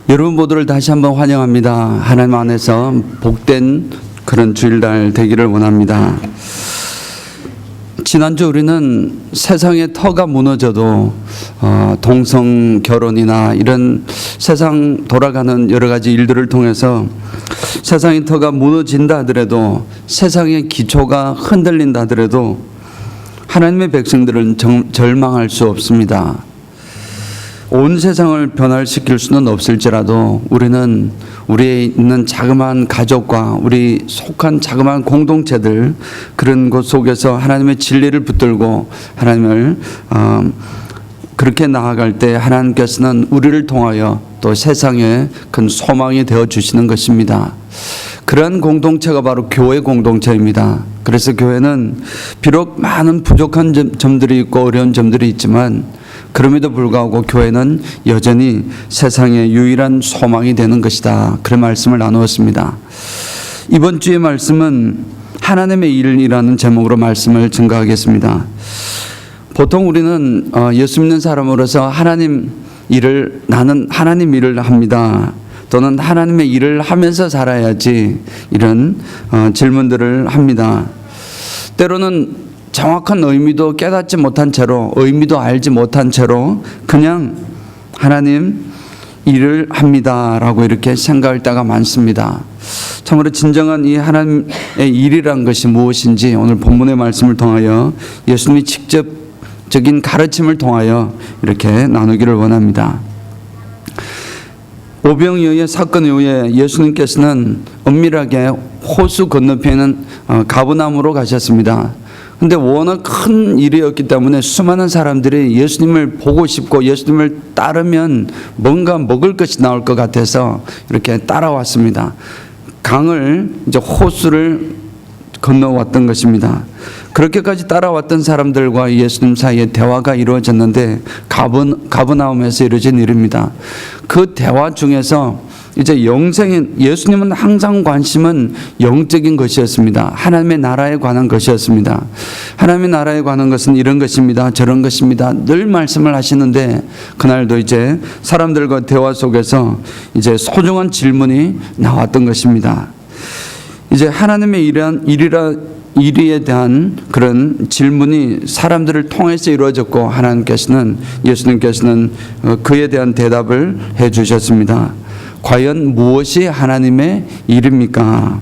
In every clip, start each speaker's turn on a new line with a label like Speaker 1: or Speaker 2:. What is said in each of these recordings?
Speaker 1: 여러분 모두를 다시 한번 환영합니다. 하나님 안에서 복된 그런 주일날 되기를 원합니다. 지난주 우리는 세상의 터가 무너져도 동성 결혼이나 이런 세상 돌아가는 여러 가지 일들을 통해서 세상의 터가 무너진다 하더라도, 세상의 기초가 흔들린다 하더라도 하나님의 백성들은 절망할 수 없습니다. 온 세상을 변화시킬 수는 없을지라도 우리는 우리에 있는 자그마한 가족과 우리 속한 자그마한 공동체들, 그런 곳 속에서 하나님의 진리를 붙들고 하나님을 그렇게 나아갈 때 하나님께서는 우리를 통하여 또 세상에 큰 소망이 되어 주시는 것입니다. 그러한 공동체가 바로 교회 공동체입니다. 그래서 교회는 비록 많은 부족한 점들이 있고 어려운 점들이 있지만, 그럼에도 불구하고 교회는 여전히 세상의 유일한 소망이 되는 것이다, 그런 말씀을 나누었습니다. 이번 주의 말씀은 하나님의 일이라는 제목으로 말씀을 증거하겠습니다. 보통 우리는 예수 믿는 사람으로서 나는 하나님 일을 합니다, 또는 하나님의 일을 하면서 살아야지, 이런 질문들을 합니다. 때로는 정확한 의미도 깨닫지 못한 채로, 의미도 알지 못한 채로 그냥 하나님 일을 합니다라고 이렇게 생각할 때가 많습니다. 참으로 진정한 이 하나님의 일이란 것이 무엇인지 오늘 본문의 말씀을 통하여 예수님이 직접적인 가르침을 통하여 이렇게 나누기를 원합니다. 오병이어의 사건 이후에 예수님께서는 은밀하게 호수 건너편은 가버나움으로 가셨습니다. 근데 워낙 큰 일이었기 때문에 수많은 사람들이 예수님을 보고 싶고 예수님을 따르면 뭔가 먹을 것이 나올 것 같아서 이렇게 따라왔습니다. 호수를 건너왔던 것입니다. 그렇게까지 따라왔던 사람들과 예수님 사이에 대화가 이루어졌는데, 가버나움에서 이루어진 일입니다. 그 대화 중에서 이제 예수님은 항상 관심은 영적인 것이었습니다. 하나님의 나라에 관한 것이었습니다. 하나님의 나라에 관한 것은 이런 것입니다, 저런 것입니다, 늘 말씀을 하시는데, 그날도 이제 사람들과 대화 속에서 이제 소중한 질문이 나왔던 것입니다. 이제 하나님의 일에 대한 그런 질문이 사람들을 통해서 이루어졌고, 예수님께서는 그에 대한 대답을 해 주셨습니다. 과연 무엇이 하나님의 일입니까?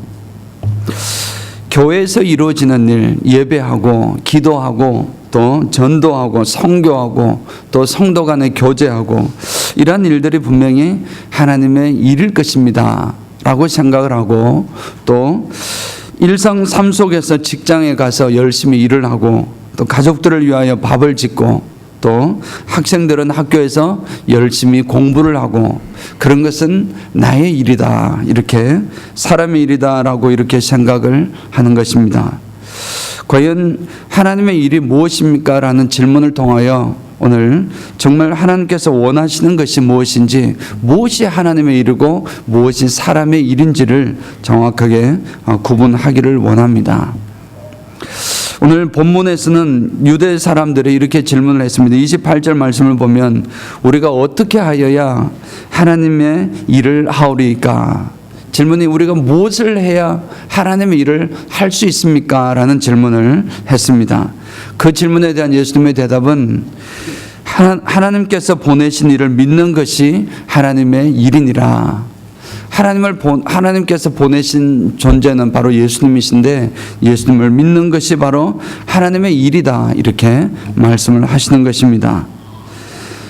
Speaker 1: 교회에서 이루어지는 일, 예배하고 기도하고 또 전도하고 선교하고 또 성도 간의 교제하고, 이러한 일들이 분명히 하나님의 일일 것입니다 라고 생각을 하고, 또 일상 삶 속에서 직장에 가서 열심히 일을 하고, 또 가족들을 위하여 밥을 짓고, 또 학생들은 학교에서 열심히 공부를 하고, 그런 것은 나의 일이다, 이렇게 사람의 일이다 라고 이렇게 생각을 하는 것입니다. 과연 하나님의 일이 무엇입니까? 라는 질문을 통하여 오늘 정말 하나님께서 원하시는 것이 무엇인지, 무엇이 하나님의 일이고 무엇이 사람의 일인지를 정확하게 구분하기를 원합니다. 오늘 본문에서는 유대 사람들이 이렇게 질문을 했습니다. 28절 말씀을 보면, 우리가 어떻게 하여야 하나님의 일을 하오리까? 질문이 우리가 무엇을 해야 하나님의 일을 할 수 있습니까? 라는 질문을 했습니다. 그 질문에 대한 예수님의 대답은, 하나님께서 보내신 일을 믿는 것이 하나님의 일이니라. 하나님께서 보내신 존재는 바로 예수님이신데, 예수님을 믿는 것이 바로 하나님의 일이다, 이렇게 말씀을 하시는 것입니다.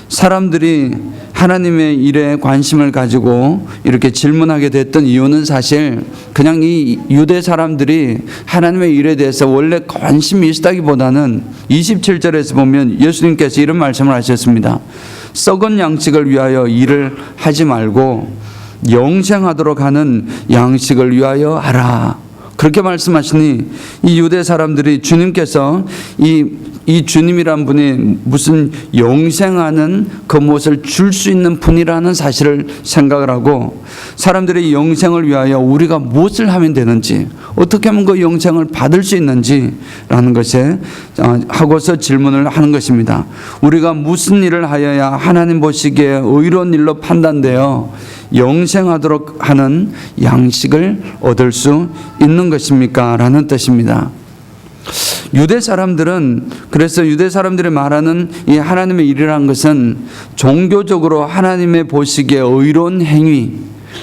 Speaker 1: 사람들이 하나님의 일에 관심을 가지고 이렇게 질문하게 됐던 이유는 사실 그냥 이 유대 사람들이 하나님의 일에 대해서 원래 관심이 있다기보다는 27절에서 보면 예수님께서 이런 말씀을 하셨습니다. 썩은 양식을 위하여 일을 하지 말고 영생하도록 하는 양식을 위하여 하라. 그렇게 말씀하시니 이 유대 사람들이 주님께서 이 이 주님이란 분이 무슨 영생하는 그 무엇을 줄 수 있는 분이라는 사실을 생각을 하고, 사람들의 영생을 위하여 우리가 무엇을 하면 되는지, 어떻게 하면 그 영생을 받을 수 있는지라는 것에 하고서 질문을 하는 것입니다. 우리가 무슨 일을 하여야 하나님 보시기에 의로운 일로 판단되어 영생하도록 하는 양식을 얻을 수 있는 것입니까? 라는 뜻입니다. 유대 사람들은, 그래서 유대 사람들이 말하는 이 하나님의 일이라는 것은 종교적으로 하나님의 보시기에 의로운 행위,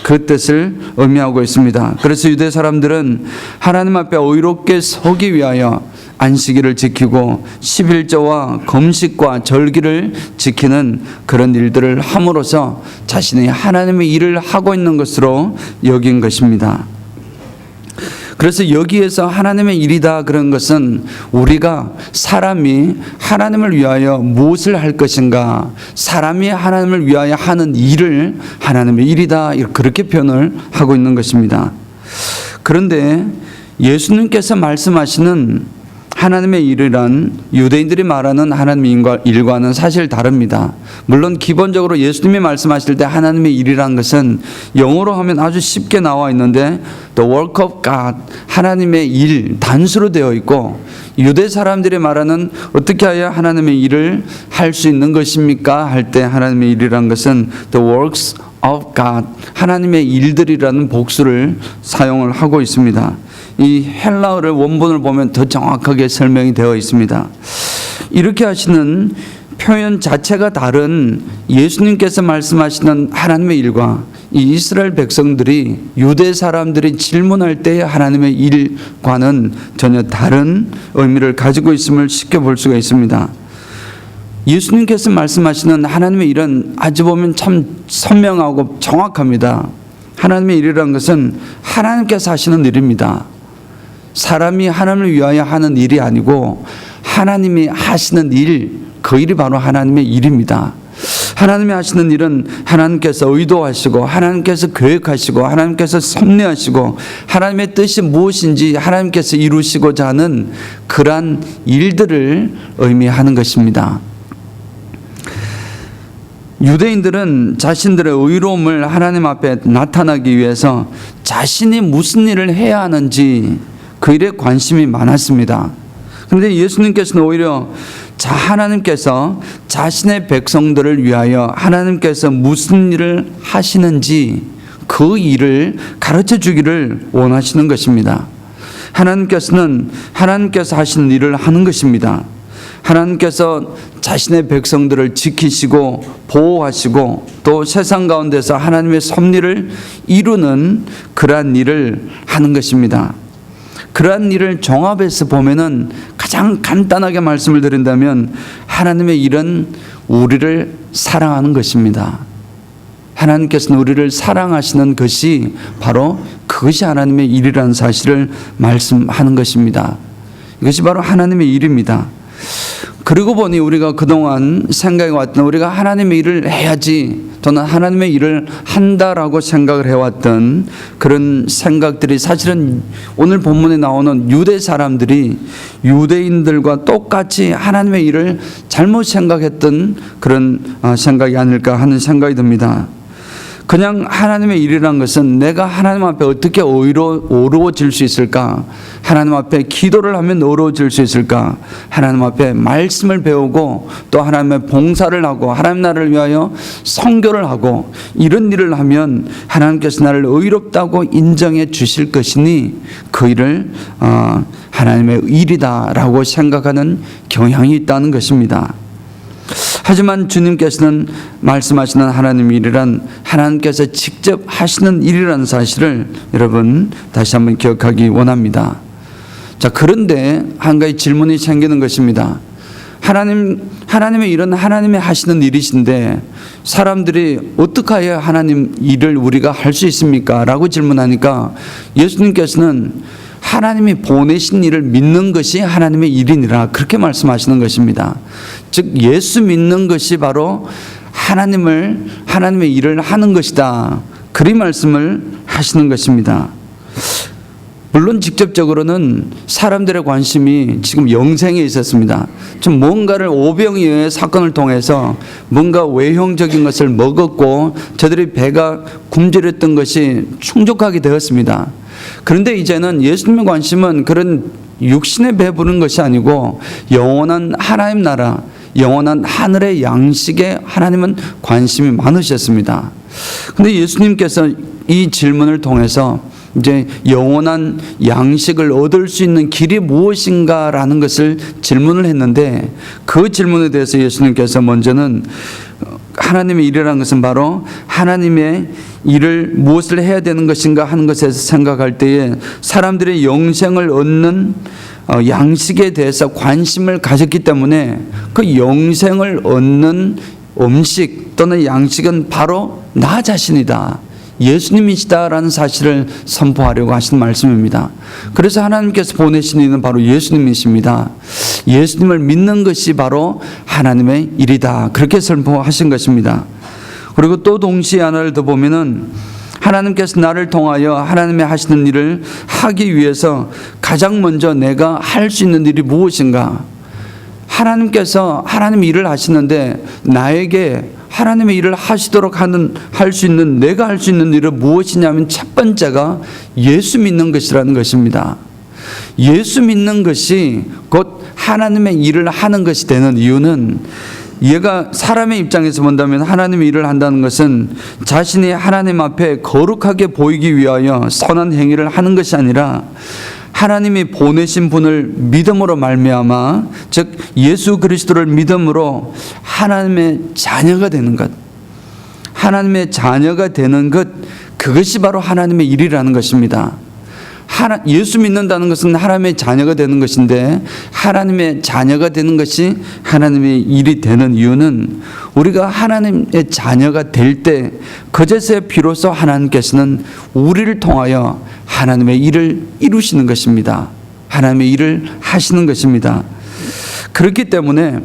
Speaker 1: 그 뜻을 의미하고 있습니다. 그래서 유대 사람들은 하나님 앞에 의롭게 서기 위하여 안식일을 지키고 11조와 금식과 절기를 지키는 그런 일들을 함으로써 자신이 하나님의 일을 하고 있는 것으로 여긴 것입니다. 그래서 여기에서 하나님의 일이다 그런 것은 우리가 사람이 하나님을 위하여 무엇을 할 것인가, 사람이 하나님을 위하여 하는 일을 하나님의 일이다, 그렇게 표현을 하고 있는 것입니다. 그런데 예수님께서 말씀하시는 하나님의 일이란 유대인들이 말하는 하나님의 일과는 사실 다릅니다. 물론 기본적으로 예수님이 말씀하실 때 하나님의 일이란 것은 영어로 하면 아주 쉽게 나와 있는데 The work of God, 하나님의 일, 단수로 되어 있고, 유대 사람들이 말하는 어떻게 하여 하나님의 일을 할 수 있는 것입니까? 할 때 하나님의 일이란 것은 The works of God, 하나님의 일들이라는 복수를 사용을 하고 있습니다. 이 헬라어를 원본을 보면 더 정확하게 설명이 되어 있습니다. 이렇게 하시는 표현 자체가 다른 예수님께서 말씀하시는 하나님의 일과 이 이스라엘 백성들이, 유대 사람들이 질문할 때의 하나님의 일과는 전혀 다른 의미를 가지고 있음을 쉽게 볼 수가 있습니다. 예수님께서 말씀하시는 하나님의 일은 아주 보면 참 선명하고 정확합니다. 하나님의 일이라는 것은 하나님께서 하시는 일입니다. 사람이 하나님을 위하여 하는 일이 아니고 하나님이 하시는 일, 그 일이 바로 하나님의 일입니다. 하나님이 하시는 일은 하나님께서 의도하시고, 하나님께서 계획하시고, 하나님께서 섭리하시고, 하나님의 뜻이 무엇인지 하나님께서 이루시고자 하는 그러한 일들을 의미하는 것입니다. 유대인들은 자신들의 의로움을 하나님 앞에 나타나기 위해서 자신이 무슨 일을 해야 하는지 그 일에 관심이 많았습니다. 그런데 예수님께서는 오히려 하나님께서 자신의 백성들을 위하여 하나님께서 무슨 일을 하시는지 그 일을 가르쳐 주기를 원하시는 것입니다. 하나님께서 하시는 일을 하는 것입니다. 하나님께서 자신의 백성들을 지키시고 보호하시고 또 세상 가운데서 하나님의 섭리를 이루는 그러한 일을 하는 것입니다. 그러한 일을 종합해서 보면은 가장 간단하게 말씀을 드린다면 하나님의 일은 우리를 사랑하는 것입니다. 하나님께서는 우리를 사랑하시는 것이 바로 그것이 하나님의 일이라는 사실을 말씀하는 것입니다. 이것이 바로 하나님의 일입니다. 그리고 보니 우리가 그동안 생각해 왔던, 우리가 하나님의 일을 해야지 또는 하나님의 일을 한다라고 생각을 해왔던 그런 생각들이 사실은 오늘 본문에 나오는 유대 사람들이 유대인들과 똑같이 하나님의 일을 잘못 생각했던 그런 생각이 아닐까 하는 생각이 듭니다. 그냥 하나님의 일이란 것은 내가 하나님 앞에 어떻게 어려워질 수 있을까? 하나님 앞에 기도를 하면 어려워질 수 있을까? 하나님 앞에 말씀을 배우고 또 하나님의 봉사를 하고 하나님 나라를 위하여 선교를 하고 이런 일을 하면 하나님께서 나를 의롭다고 인정해 주실 것이니 그 일을 하나님의 일이다라고 생각하는 경향이 있다는 것입니다. 하지만 주님께서는 말씀하시는 하나님의 일이란 하나님께서 직접 하시는 일이라는 사실을 여러분 다시 한번 기억하기 원합니다. 자, 그런데 한 가지 질문이 생기는 것입니다. 하나님의 일은 하나님이 하시는 일이신데 사람들이 어떻게 해야 하나님 일을 우리가 할 수 있습니까? 라고 질문하니까 예수님께서는 하나님이 보내신 일을 믿는 것이 하나님의 일이니라, 그렇게 말씀하시는 것입니다. 즉 예수 믿는 것이 바로 하나님의 일을 하는 것이다, 그리 말씀을 하시는 것입니다. 물론 직접적으로는 사람들의 관심이 지금 영생에 있었습니다. 좀 뭔가를 오병이어의 사건을 통해서 뭔가 외형적인 것을 먹었고 저들의 배가 굶주렸던 것이 충족하게 되었습니다. 그런데 이제는 예수님의 관심은 그런 육신에 배부른 것이 아니고 영원한 하나님 나라, 영원한 하늘의 양식에 하나님은 관심이 많으셨습니다. 근데 예수님께서 이 질문을 통해서 이제 영원한 양식을 얻을 수 있는 길이 무엇인가라는 것을 질문을 했는데, 그 질문에 대해서 예수님께서 먼저는 하나님의 일이라는 것은 바로 하나님의 일을 무엇을 해야 되는 것인가 하는 것에서 생각할 때에 사람들의 영생을 얻는 양식에 대해서 관심을 가졌기 때문에 그 영생을 얻는 음식 또는 양식은 바로 나 자신이다, 예수님이시다라는 사실을 선포하려고 하신 말씀입니다. 그래서 하나님께서 보내신 이는 바로 예수님이십니다. 예수님을 믿는 것이 바로 하나님의 일이다, 그렇게 선포하신 것입니다. 그리고 또 동시에 하나를 더 보면은 하나님께서 나를 통하여 하나님의 하시는 일을 하기 위해서 가장 먼저 내가 할 수 있는 일이 무엇인가? 하나님께서 하나님 일을 하시는데 나에게 하나님의 일을 하시도록 할 수 있는, 내가 할 수 있는 일은 무엇이냐면 첫 번째가 예수 믿는 것이라는 것입니다. 예수 믿는 것이 곧 하나님의 일을 하는 것이 되는 이유는, 얘가 사람의 입장에서 본다면 하나님의 일을 한다는 것은 자신이 하나님 앞에 거룩하게 보이기 위하여 선한 행위를 하는 것이 아니라 하나님이 보내신 분을 믿음으로 말미암아, 즉 예수 그리스도를 믿음으로 하나님의 자녀가 되는 것, 하나님의 자녀가 되는 것, 그것이 바로 하나님의 일이라는 것입니다. 예수 믿는다는 것은 하나님의 자녀가 되는 것인데, 하나님의 자녀가 되는 것이 하나님의 일이 되는 이유는 우리가 하나님의 자녀가 될 때 그제서야 비로소 하나님께서는 우리를 통하여 하나님의 일을 이루시는 것입니다. 하나님의 일을 하시는 것입니다. 그렇기 때문에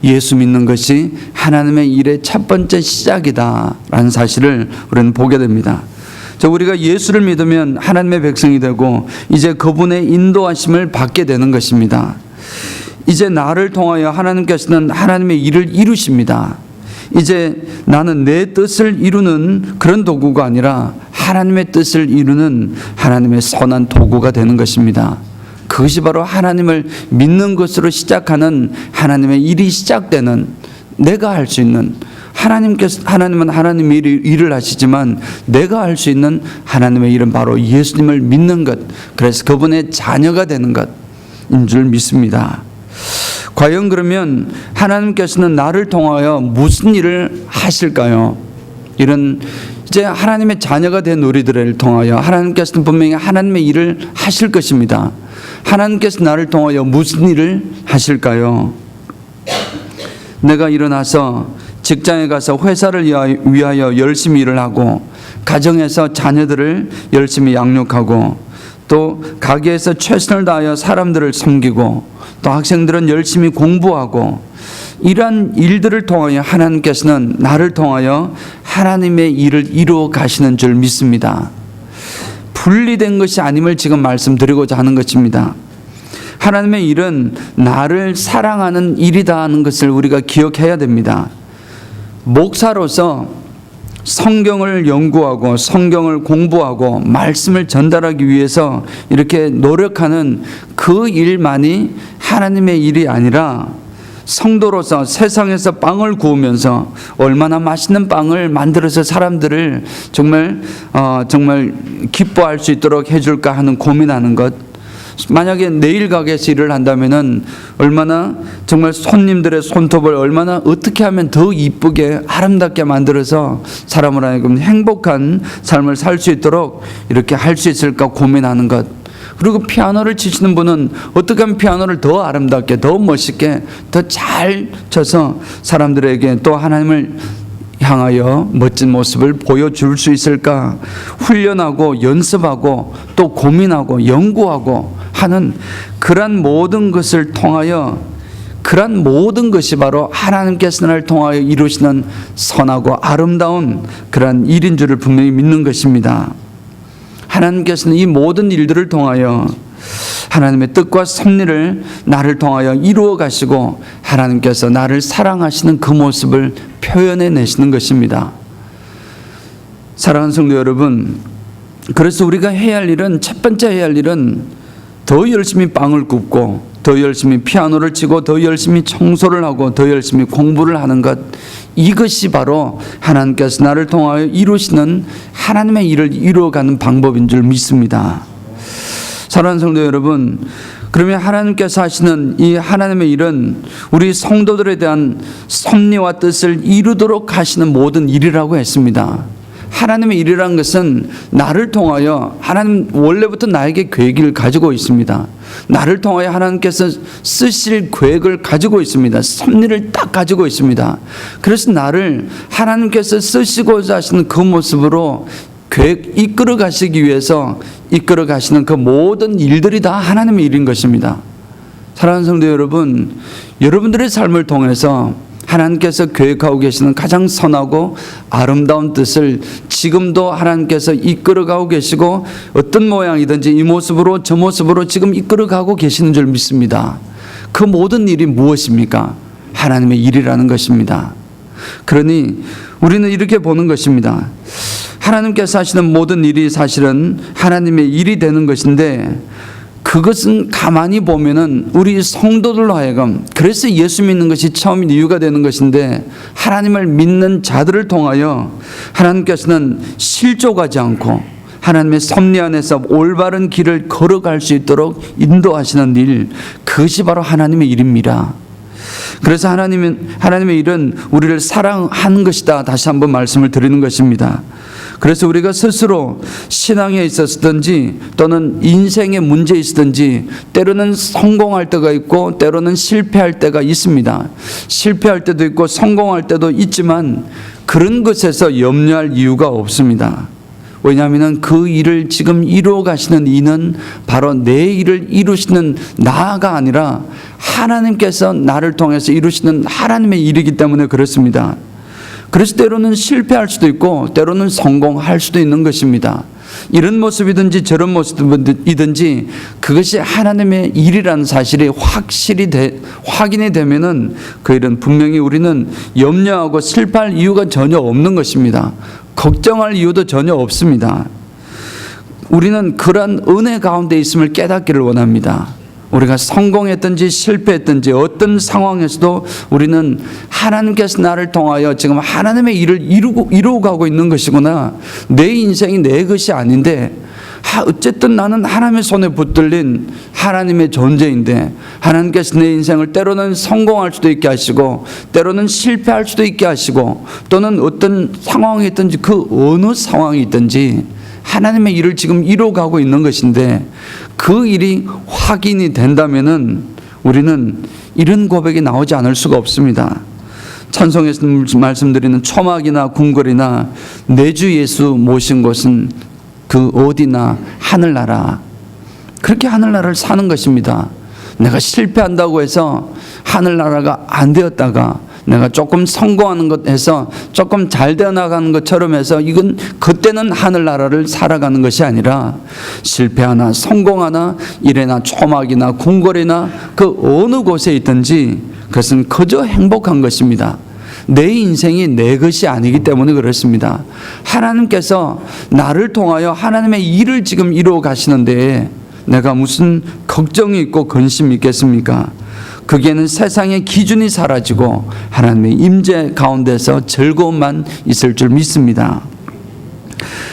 Speaker 1: 예수 믿는 것이 하나님의 일의 첫 번째 시작이다라는 사실을 우리는 보게 됩니다. 우리가 예수를 믿으면 하나님의 백성이 되고 이제 그분의 인도하심을 받게 되는 것입니다. 이제 나를 통하여 하나님께서는 하나님의 일을 이루십니다. 이제 나는 내 뜻을 이루는 그런 도구가 아니라 하나님의 뜻을 이루는 하나님의 선한 도구가 되는 것입니다. 그것이 바로 하나님을 믿는 것으로 시작하는 하나님의 일이 시작되는, 내가 할 수 있는, 하나님은 하나님의 일을 하시지만 내가 할 수 있는 하나님의 일은 바로 예수님을 믿는 것, 그래서 그분의 자녀가 되는 것인 줄 믿습니다. 과연 그러면 하나님께서는 나를 통하여 무슨 일을 하실까요? 이런 이제 하나님의 자녀가 된 우리들을 통하여 하나님께서는 분명히 하나님의 일을 하실 것입니다. 하나님께서 나를 통하여 무슨 일을 하실까요? 내가 일어나서 직장에 가서 회사를 위하여 열심히 일을 하고, 가정에서 자녀들을 열심히 양육하고, 또 가게에서 최선을 다하여 사람들을 섬기고, 또 학생들은 열심히 공부하고, 이러한 일들을 통하여 하나님께서는 나를 통하여 하나님의 일을 이루어 가시는 줄 믿습니다. 분리된 것이 아님을 지금 말씀드리고자 하는 것입니다. 하나님의 일은 나를 사랑하는 일이다 하는 것을 우리가 기억해야 됩니다. 목사로서 성경을 연구하고 성경을 공부하고 말씀을 전달하기 위해서 이렇게 노력하는 그 일만이 하나님의 일이 아니라, 성도로서 세상에서 빵을 구우면서 얼마나 맛있는 빵을 만들어서 사람들을 정말 기뻐할 수 있도록 해줄까 하는 고민하는 것, 만약에 네일 가게에서 일을 한다면은 얼마나 정말 손님들의 손톱을 얼마나 어떻게 하면 더 이쁘게 아름답게 만들어서 사람을 하여금 행복한 삶을 살 수 있도록 이렇게 할 수 있을까 고민하는 것. 그리고 피아노를 치시는 분은 어떻게 하면 피아노를 더 아름답게, 더 멋있게, 더 잘 쳐서 사람들에게 또 하나님을 향하여 멋진 모습을 보여줄 수 있을까 훈련하고 연습하고 또 고민하고 연구하고 하는 그런 모든 것을 통하여, 그런 모든 것이 바로 하나님께서 나를 통하여 이루시는 선하고 아름다운 그런 일인 줄을 분명히 믿는 것입니다. 하나님께서는 이 모든 일들을 통하여 하나님의 뜻과 섭리를 나를 통하여 이루어 가시고 하나님께서 나를 사랑하시는 그 모습을 표현해 내시는 것입니다. 사랑하는 성도 여러분, 그래서 우리가 해야 할 일은, 첫 번째 해야 할 일은 더 열심히 빵을 굽고 더 열심히 피아노를 치고 더 열심히 청소를 하고 더 열심히 공부를 하는 것, 이것이 바로 하나님께서 나를 통하여 이루시는 하나님의 일을 이루어가는 방법인 줄 믿습니다. 사랑하는 성도 여러분, 그러면 하나님께서 하시는 이 하나님의 일은 우리 성도들에 대한 섭리와 뜻을 이루도록 하시는 모든 일이라고 했습니다. 하나님의 일이라는 것은 나를 통하여, 하나님 원래부터 나에게 계획을 가지고 있습니다. 나를 통하여 하나님께서 쓰실 계획을 가지고 있습니다. 섭리를 딱 가지고 있습니다. 그래서 나를 하나님께서 쓰시고자 하시는 그 모습으로 계획 이끌어 가시기 위해서 이끌어 가시는 그 모든 일들이 다 하나님의 일인 것입니다. 사랑하는 성도 여러분, 여러분들의 삶을 통해서 하나님께서 계획하고 계시는 가장 선하고 아름다운 뜻을 지금도 하나님께서 이끌어가고 계시고 어떤 모양이든지 이 모습으로 저 모습으로 지금 이끌어가고 계시는 줄 믿습니다. 그 모든 일이 무엇입니까? 하나님의 일이라는 것입니다. 그러니 우리는 이렇게 보는 것입니다. 하나님께서 하시는 모든 일이 사실은 하나님의 일이 되는 것인데, 그것은 가만히 보면은 우리 성도들로 하여금, 그래서 예수 믿는 것이 처음 이유가 되는 것인데, 하나님을 믿는 자들을 통하여 하나님께서는 실족하지 않고 하나님의 섭리 안에서 올바른 길을 걸어갈 수 있도록 인도하시는 일, 그것이 바로 하나님의 일입니다. 그래서 하나님의 일은 우리를 사랑하는 것이다, 다시 한번 말씀을 드리는 것입니다. 그래서 우리가 스스로 신앙에 있었든지 또는 인생에 문제 있었든지 때로는 성공할 때가 있고 때로는 실패할 때가 있습니다. 실패할 때도 있고 성공할 때도 있지만 그런 것에서 염려할 이유가 없습니다. 왜냐하면 그 일을 지금 이루어 가시는 이는 바로 내 일을 이루시는 나가 아니라 하나님께서 나를 통해서 이루시는 하나님의 일이기 때문에 그렇습니다. 그래서 때로는 실패할 수도 있고 때로는 성공할 수도 있는 것입니다. 이런 모습이든지 저런 모습이든지 그것이 하나님의 일이라는 사실이 확인이 되면은 그 일은 분명히 우리는 염려하고 실패할 이유가 전혀 없는 것입니다. 걱정할 이유도 전혀 없습니다. 우리는 그러한 은혜 가운데 있음을 깨닫기를 원합니다. 우리가 성공했든지 실패했든지 어떤 상황에서도 우리는 하나님께서 나를 통하여 지금 하나님의 일을 이루고 가고 있는 것이구나, 내 인생이 내 것이 아닌데 어쨌든 나는 하나님의 손에 붙들린 하나님의 존재인데, 하나님께서 내 인생을 때로는 성공할 수도 있게 하시고 때로는 실패할 수도 있게 하시고, 또는 어떤 상황이 있든지 그 어느 상황이 있든지 하나님의 일을 지금 이루어가고 있는 것인데, 그 일이 확인이 된다면은 우리는 이런 고백이 나오지 않을 수가 없습니다. 찬송에서 말씀드리는 초막이나 궁궐이나 내 주 예수 모신 곳은 그 어디나 하늘나라, 그렇게 하늘나라를 사는 것입니다. 내가 실패한다고 해서 하늘나라가 안 되었다가 내가 조금 성공하는 것에서 조금 잘 되어 나가는 것처럼 해서 이건 그때는 하늘나라를 살아가는 것이 아니라, 실패하나 성공하나 이래나 초막이나 궁궐이나 그 어느 곳에 있든지 그것은 그저 행복한 것입니다. 내 인생이 내 것이 아니기 때문에 그렇습니다. 하나님께서 나를 통하여 하나님의 일을 지금 이루어 가시는데 내가 무슨 걱정이 있고 근심이 있겠습니까? 거기에는 세상의 기준이 사라지고 하나님의 임재 가운데서 즐거움만 있을 줄 믿습니다.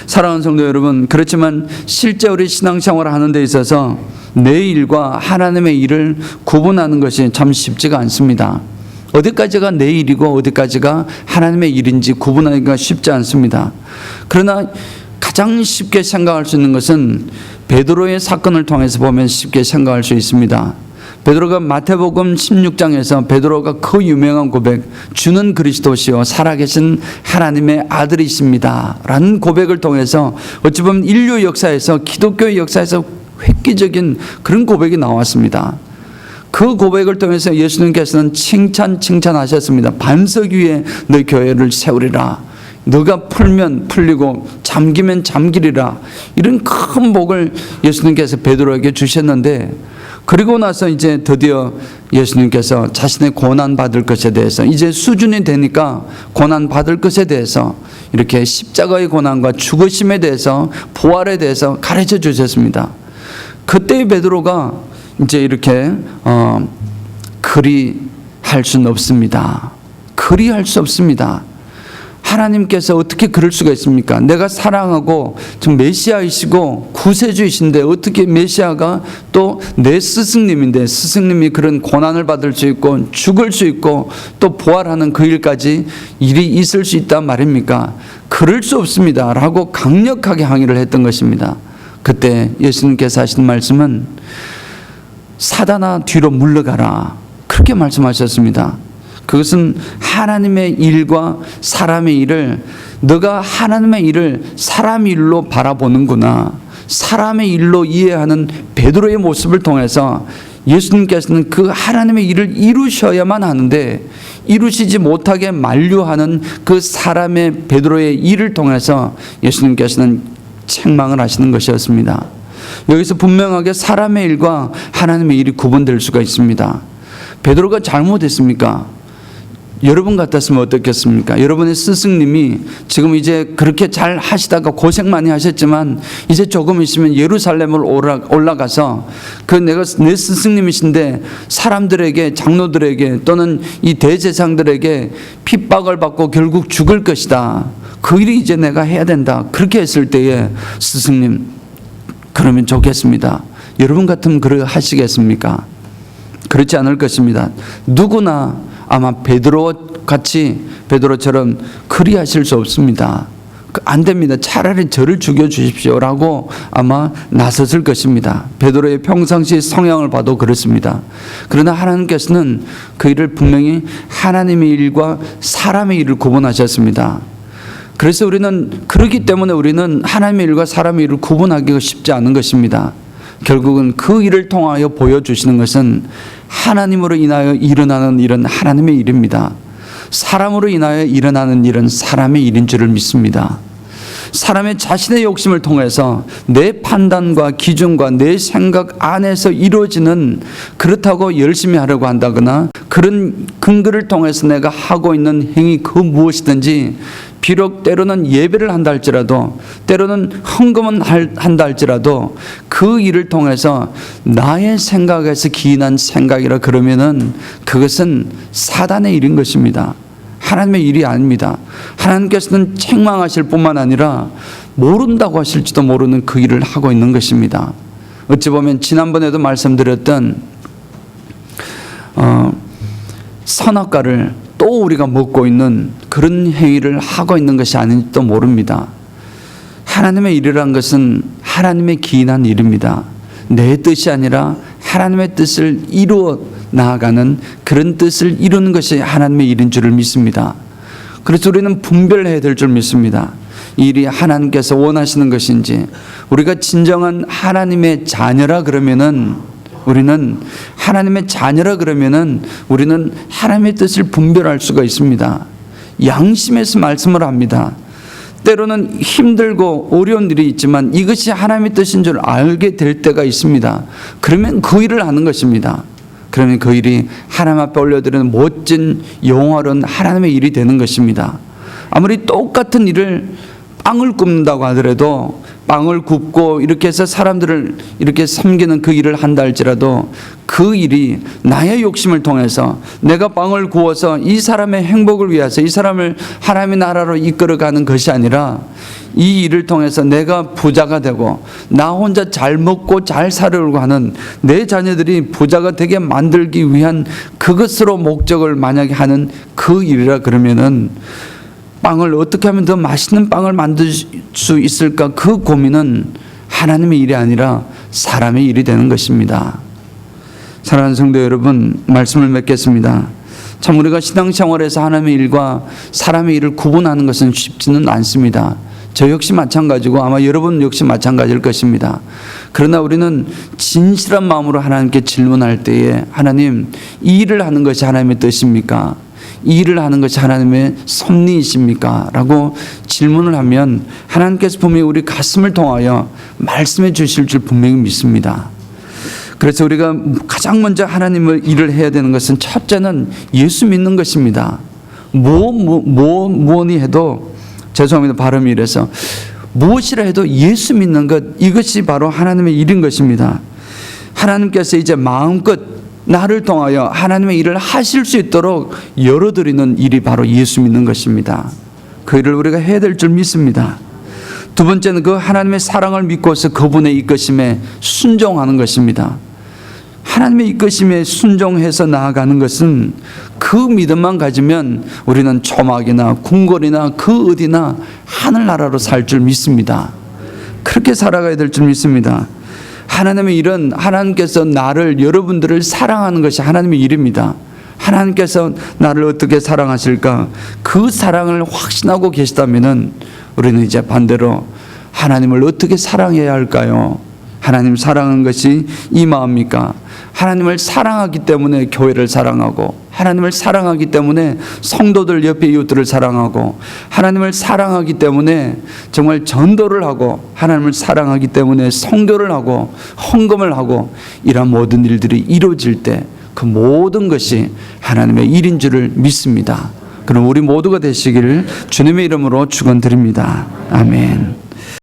Speaker 1: 사랑하는 성도 여러분, 그렇지만 실제 우리 신앙생활을 하는 데 있어서 내 일과 하나님의 일을 구분하는 것이 참 쉽지가 않습니다. 어디까지가 내 일이고 어디까지가 하나님의 일인지 구분하기가 쉽지 않습니다. 그러나 가장 쉽게 생각할 수 있는 것은 베드로의 사건을 통해서 보면 쉽게 생각할 수 있습니다. 베드로가 마태복음 16장에서 베드로가 그 유명한 고백, 주는 그리스도시요 살아계신 하나님의 아들이십니다 라는 고백을 통해서 어찌 보면 인류 역사에서, 기독교의 역사에서 획기적인 그런 고백이 나왔습니다. 그 고백을 통해서 예수님께서는 칭찬하셨습니다. 반석 위에 너 교회를 세우리라. 너가 풀면 풀리고 잠기면 잠기리라. 이런 큰 복을 예수님께서 베드로에게 주셨는데, 그리고 나서 이제 드디어 예수님께서 자신의 고난 받을 것에 대해서, 이제 수준이 되니까 고난 받을 것에 대해서 이렇게 십자가의 고난과 죽으심에 대해서, 부활에 대해서 가르쳐 주셨습니다. 그때의 베드로가 이제 이렇게 그리할 수는 없습니다. 그리할 수 없습니다. 하나님께서 어떻게 그럴 수가 있습니까? 내가 사랑하고 좀 메시아이시고 구세주이신데 어떻게 메시아가 또 내 스승님인데, 스승님이 그런 고난을 받을 수 있고 죽을 수 있고 또 부활하는 그 일까지 일이 있을 수 있단 말입니까? 그럴 수 없습니다 라고 강력하게 항의를 했던 것입니다. 그때 예수님께서 하신 말씀은 사단아 뒤로 물러가라, 그렇게 말씀하셨습니다. 그것은 하나님의 일과 사람의 일을, 너가 하나님의 일을 사람의 일로 바라보는구나, 사람의 일로 이해하는 베드로의 모습을 통해서 예수님께서는 그 하나님의 일을 이루셔야만 하는데, 이루시지 못하게 만류하는 그 사람의 베드로의 일을 통해서 예수님께서는 책망을 하시는 것이었습니다. 여기서 분명하게 사람의 일과 하나님의 일이 구분될 수가 있습니다. 베드로가 잘못했습니까? 여러분 같았으면 어떻겠습니까? 여러분의 스승님이 지금 이제 그렇게 잘 하시다가 고생 많이 하셨지만 이제 조금 있으면 예루살렘을 올라가서 그 내가 내 스승님이신데 사람들에게, 장로들에게 또는 이 대제사장들에게 핍박을 받고 결국 죽을 것이다, 그 일이 이제 내가 해야 된다, 그렇게 했을 때에 스승님 그러면 좋겠습니다. 여러분 같으면 그렇게 하시겠습니까? 그렇지 않을 것입니다. 누구나 아마 베드로처럼 그리하실 수 없습니다. 안 됩니다. 차라리 저를 죽여주십시오라고 아마 나섰을 것입니다. 베드로의 평상시 성향을 봐도 그렇습니다. 그러나 하나님께서는 그 일을 분명히 하나님의 일과 사람의 일을 구분하셨습니다. 그래서 그렇기 때문에 우리는 하나님의 일과 사람의 일을 구분하기가 쉽지 않은 것입니다. 결국은 그 일을 통하여 보여주시는 것은 하나님으로 인하여 일어나는 일은 하나님의 일입니다. 사람으로 인하여 일어나는 일은 사람의 일인 줄을 믿습니다. 사람의 자신의 욕심을 통해서 내 판단과 기준과 내 생각 안에서 이루어지는, 그렇다고 열심히 하려고 한다거나 그런 근거를 통해서 내가 하고 있는 행위 그 무엇이든지, 비록 때로는 예배를 한다 할지라도, 때로는 헌금은 한다 할지라도 그 일을 통해서 나의 생각에서 기인한 생각이라 그러면은 그것은 사단의 일인 것입니다. 하나님의 일이 아닙니다. 하나님께서는 책망하실 뿐만 아니라 모른다고 하실지도 모르는 그 일을 하고 있는 것입니다. 어찌 보면 지난번에도 말씀드렸던 선악과를 또 우리가 먹고 있는 그런 행위를 하고 있는 것이 아닌지도 모릅니다. 하나님의 일이란 것은 하나님의 기인한 일입니다. 내 뜻이 아니라 하나님의 뜻을 이루어 나아가는, 그런 뜻을 이루는 것이 하나님의 일인 줄을 믿습니다. 그래서 우리는 분별해야 될 줄 믿습니다. 이 일이 하나님께서 원하시는 것인지, 우리가 진정한 하나님의 자녀라 그러면은, 우리는 하나님의 자녀라 그러면은 우리는 하나님의 뜻을 분별할 수가 있습니다. 양심에서 말씀을 합니다. 때로는 힘들고 어려운 일이 있지만 이것이 하나님의 뜻인 줄 알게 될 때가 있습니다. 그러면 그 일을 하는 것입니다. 그러면 그 일이 하나님 앞에 올려드리는 멋진 영화로운 하나님의 일이 되는 것입니다. 아무리 똑같은 일을 빵을 굽는다고 하더라도, 빵을 굽고 이렇게 해서 사람들을 이렇게 섬기는 그 일을 한다 할지라도 그 일이 나의 욕심을 통해서 내가 빵을 구워서 이 사람의 행복을 위해서 이 사람을 하나님의 나라로 이끌어가는 것이 아니라 이 일을 통해서 내가 부자가 되고 나 혼자 잘 먹고 잘 살려고 하는 내 자녀들이 부자가 되게 만들기 위한 그것으로 목적을 만약에 하는 그 일이라 그러면은 빵을 어떻게 하면 더 맛있는 빵을 만들 수 있을까, 그 고민은 하나님의 일이 아니라 사람의 일이 되는 것입니다. 사랑하는 성도 여러분, 말씀을 맺겠습니다. 참 우리가 신앙생활에서 하나님의 일과 사람의 일을 구분하는 것은 쉽지는 않습니다. 저 역시 마찬가지고 아마 여러분 역시 마찬가지일 것입니다. 그러나 우리는 진실한 마음으로 하나님께 질문할 때에, 하나님, 이 일을 하는 것이 하나님의 뜻입니까? 이 일을 하는 것이 하나님의 섭리이십니까? 라고 질문을 하면 하나님께서 분명히 우리 가슴을 통하여 말씀해 주실 줄 분명히 믿습니다. 그래서 우리가 가장 먼저 하나님을 일을 해야 되는 것은 첫째는 예수 믿는 것입니다. 무엇이 해도, 죄송합니다, 발음이 이래서, 무엇이라 해도 예수 믿는 것, 이것이 바로 하나님의 일인 것입니다. 하나님께서 이제 마음껏 나를 통하여 하나님의 일을 하실 수 있도록 열어드리는 일이 바로 예수 믿는 것입니다. 그 일을 우리가 해야 될 줄 믿습니다. 두 번째는 그 하나님의 사랑을 믿고서 그분의 이끄심에 순종하는 것입니다. 하나님의 이끄심에 순종해서 나아가는 것은 그 믿음만 가지면 우리는 초막이나 궁궐이나 그 어디나 하늘나라로 살 줄 믿습니다. 그렇게 살아가야 될 줄 믿습니다. 하나님의 일은 하나님께서 나를, 여러분들을 사랑하는 것이 하나님의 일입니다. 하나님께서 나를 어떻게 사랑하실까? 그 사랑을 확신하고 계시다면 우리는 이제 반대로 하나님을 어떻게 사랑해야 할까요? 하나님 사랑하는 것이 이 마음입니까? 하나님을 사랑하기 때문에 교회를 사랑하고, 하나님을 사랑하기 때문에 성도들 옆에 이웃들을 사랑하고, 하나님을 사랑하기 때문에 정말 전도를 하고, 하나님을 사랑하기 때문에 선교를 하고 헌금을 하고, 이런 모든 일들이 이루어질 때 그 모든 것이 하나님의 일인 줄을 믿습니다. 그럼 우리 모두가 되시기를 주님의 이름으로 축원드립니다. 아멘.